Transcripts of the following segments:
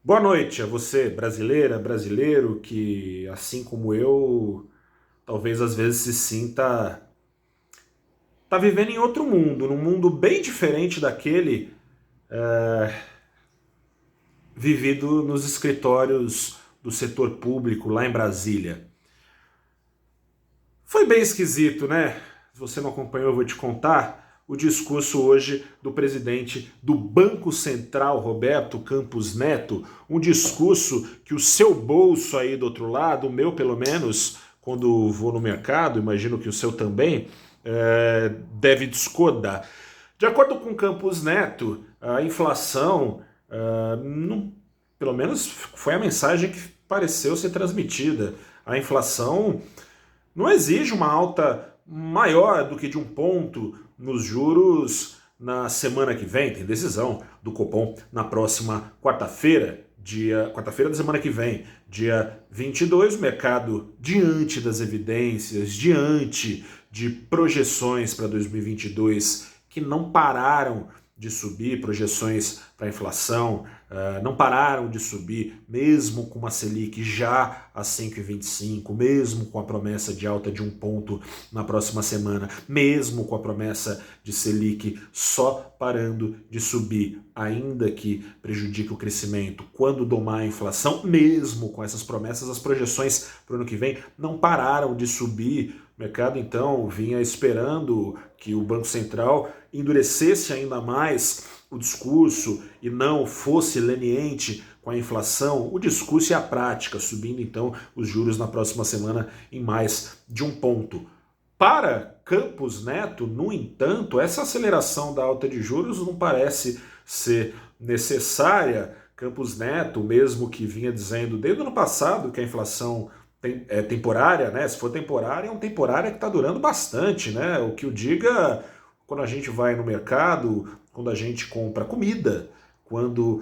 Boa noite a você, brasileira, brasileiro, que, assim como eu, talvez às vezes se sinta tá vivendo em outro mundo, num mundo bem diferente daquele vivido nos escritórios do setor público lá em Brasília. Foi bem esquisito, né? Se você não acompanhou, eu vou te contar o discurso hoje do presidente do Banco Central, Roberto Campos Neto, um discurso que o seu bolso aí do outro lado, o meu pelo menos, quando vou no mercado, imagino que o seu também, deve discordar. De acordo com Campos Neto, a inflação, pelo menos foi a mensagem que pareceu ser transmitida. A inflação não exige uma alta maior do que de um ponto nos juros na semana que vem. Tem decisão do Copom na próxima quarta-feira, quarta-feira da semana que vem, dia 22. O mercado, diante das evidências, diante de projeções para 2022 que não pararam de subir, projeções para a inflação não pararam de subir, mesmo com uma Selic já a 5,25, mesmo com a promessa de alta de um ponto na próxima semana, mesmo com a promessa de Selic só parando de subir, ainda que prejudique o crescimento, quando domar a inflação, mesmo com essas promessas, as projeções para o ano que vem não pararam de subir. O mercado, então, vinha esperando que o Banco Central endurecesse ainda mais o discurso e não fosse leniente com a inflação, o discurso e a prática, subindo, então, os juros na próxima semana em mais de um ponto. Para Campos Neto, no entanto, essa aceleração da alta de juros não parece ser necessária. Campos Neto, mesmo que vinha dizendo desde o ano passado que a inflação é temporária, né? Se for temporária, é uma temporária que está durando bastante, né? O que o diga quando a gente vai no mercado, quando a gente compra comida, quando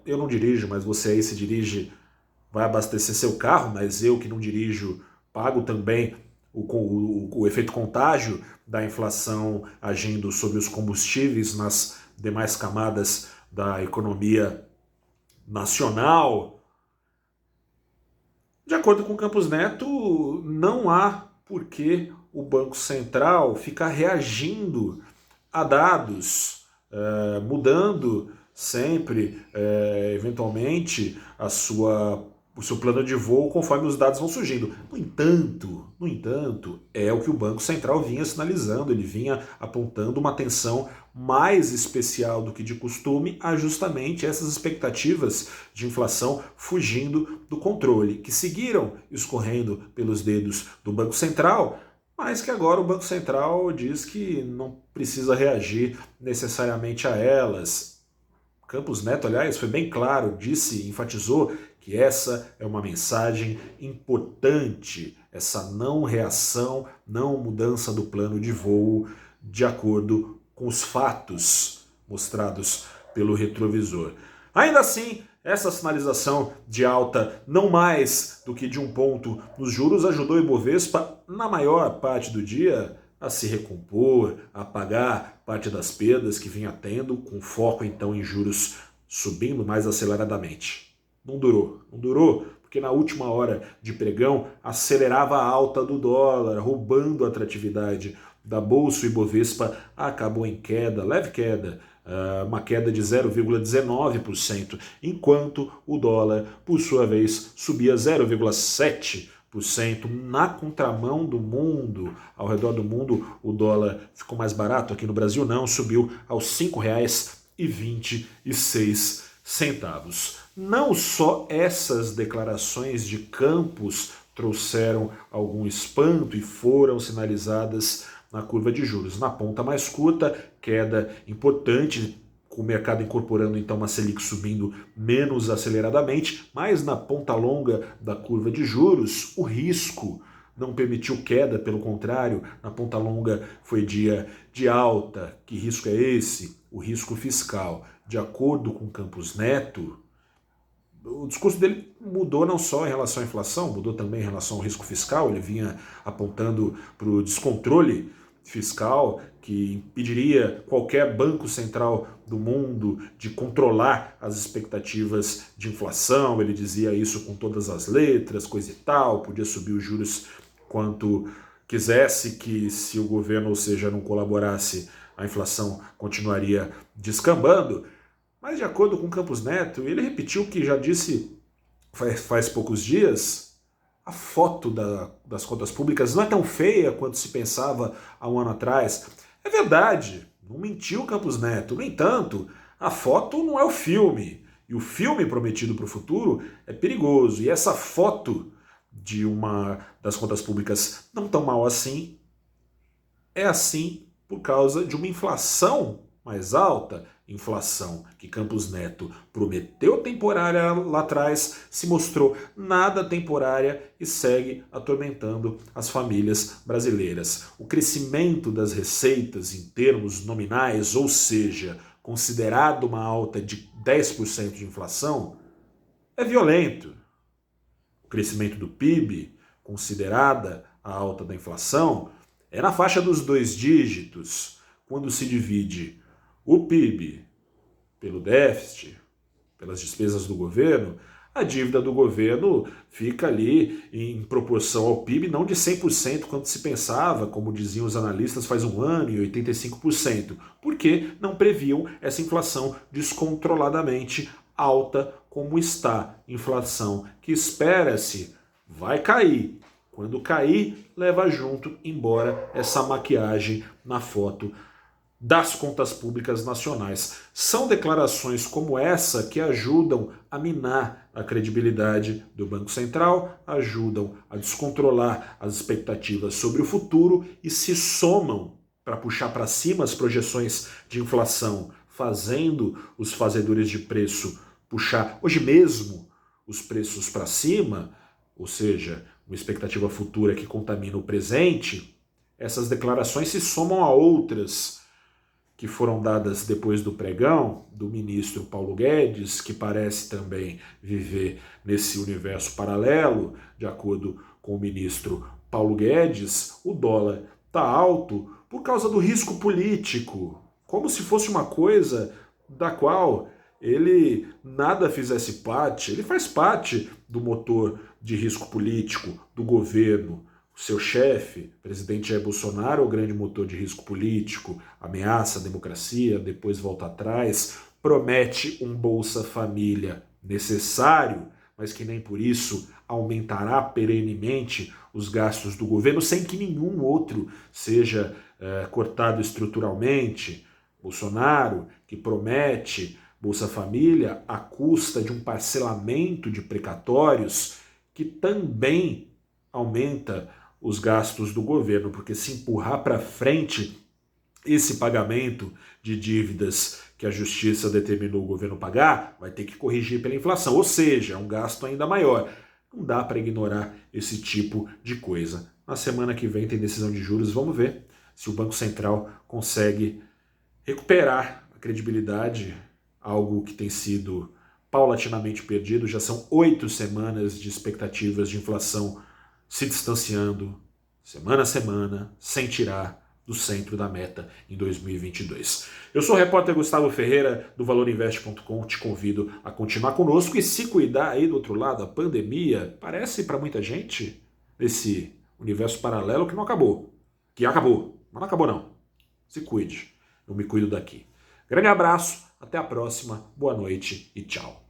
eu não dirijo, mas você aí se dirige, vai abastecer seu carro, mas eu que não dirijo, pago também o efeito contágio da inflação agindo sobre os combustíveis nas demais camadas da economia nacional. De acordo com Campos Neto, não há por que o Banco Central ficar reagindo a dados, mudando sempre, eventualmente, o seu plano de voo conforme os dados vão surgindo. No entanto, é o que o Banco Central vinha sinalizando, ele vinha apontando uma atenção mais especial do que de costume a justamente essas expectativas de inflação fugindo do controle, que seguiram escorrendo pelos dedos do Banco Central, mas que agora o Banco Central diz que não precisa reagir necessariamente a elas. Campos Neto, aliás, foi bem claro, disse, enfatizou que essa é uma mensagem importante, essa não reação, não mudança do plano de voo de acordo com os fatos mostrados pelo retrovisor. Ainda assim, essa sinalização de alta não mais do que de um ponto nos juros ajudou o Ibovespa, na maior parte do dia, a se recompor, a pagar parte das perdas que vinha tendo, com foco então em juros subindo mais aceleradamente. Não durou, porque na última hora de pregão acelerava a alta do dólar, roubando a atratividade da Bolsa. O Ibovespa acabou em queda, leve queda, uma queda de 0,19%, enquanto o dólar, por sua vez, subia 0,7%. Na contramão do mundo, ao redor do mundo, o dólar ficou mais barato. Aqui no Brasil não, subiu aos R$ 5,26. Não só essas declarações de Campos trouxeram algum espanto e foram sinalizadas na curva de juros. Na ponta mais curta, queda importante, com o mercado incorporando então uma Selic subindo menos aceleradamente, mas na ponta longa da curva de juros, o risco não permitiu queda, pelo contrário, na ponta longa foi dia de alta. Que risco é esse? O risco fiscal. De acordo com Campos Neto, o discurso dele mudou não só em relação à inflação, mudou também em relação ao risco fiscal. Ele vinha apontando para o descontrole fiscal que impediria qualquer banco central do mundo de controlar as expectativas de inflação. Ele dizia isso com todas as letras, coisa e tal, podia subir os juros quanto quisesse, que se o governo, ou seja, não colaborasse, a inflação continuaria descambando. Mas de acordo com Campos Neto, ele repetiu o que já disse faz poucos dias: a foto das contas públicas não é tão feia quanto se pensava há um ano atrás. É verdade, não mentiu Campos Neto. No entanto, a foto não é o filme. E o filme prometido para o futuro é perigoso. E essa foto de uma das contas públicas não tão mal assim é assim por causa de uma inflação mais alta. Inflação que Campos Neto prometeu temporária lá atrás, se mostrou nada temporária e segue atormentando as famílias brasileiras. O crescimento das receitas em termos nominais, ou seja, considerado uma alta de 10% de inflação, é violento. O crescimento do PIB, considerada a alta da inflação, é na faixa dos 2 dígitos. Quando se divide o PIB pelo déficit, pelas despesas do governo, a dívida do governo fica ali em proporção ao PIB, não de 100% quanto se pensava, como diziam os analistas faz um ano, e 85%, porque não previam essa inflação descontroladamente alta como está. Inflação que espera-se vai cair. Quando cair, leva junto embora essa maquiagem na foto das contas públicas nacionais. São declarações como essa que ajudam a minar a credibilidade do Banco Central, ajudam a descontrolar as expectativas sobre o futuro e se somam para puxar para cima as projeções de inflação, fazendo os fazedores de preço puxar hoje mesmo os preços para cima, ou seja, uma expectativa futura que contamina o presente. Essas declarações se somam a outras que foram dadas depois do pregão do ministro Paulo Guedes, que parece também viver nesse universo paralelo. De acordo com o ministro Paulo Guedes, o dólar está alto por causa do risco político, como se fosse uma coisa da qual ele nada fizesse parte. Ele faz parte do motor de risco político do governo. O seu chefe, presidente Jair Bolsonaro, é o grande motor de risco político, ameaça a democracia, depois volta atrás, promete um Bolsa Família necessário, mas que nem por isso aumentará perenemente os gastos do governo, sem que nenhum outro seja cortado estruturalmente. Bolsonaro, que promete Bolsa Família à custa de um parcelamento de precatórios, que também aumenta os gastos do governo, porque se empurrar para frente esse pagamento de dívidas que a justiça determinou o governo pagar, vai ter que corrigir pela inflação, ou seja, é um gasto ainda maior. Não dá para ignorar esse tipo de coisa. Na semana que vem tem decisão de juros, vamos ver se o Banco Central consegue recuperar a credibilidade, algo que tem sido paulatinamente perdido. Já são 8 semanas de expectativas de inflação se distanciando, semana a semana, sem tirar do centro da meta em 2022. Eu sou o repórter Gustavo Ferreira, do valorinvest.com. Te convido a continuar conosco e se cuidar aí do outro lado. A pandemia parece para muita gente esse universo paralelo que não acabou. Que acabou, mas não acabou não. Se cuide, eu me cuido daqui. Grande abraço, até a próxima, boa noite e tchau.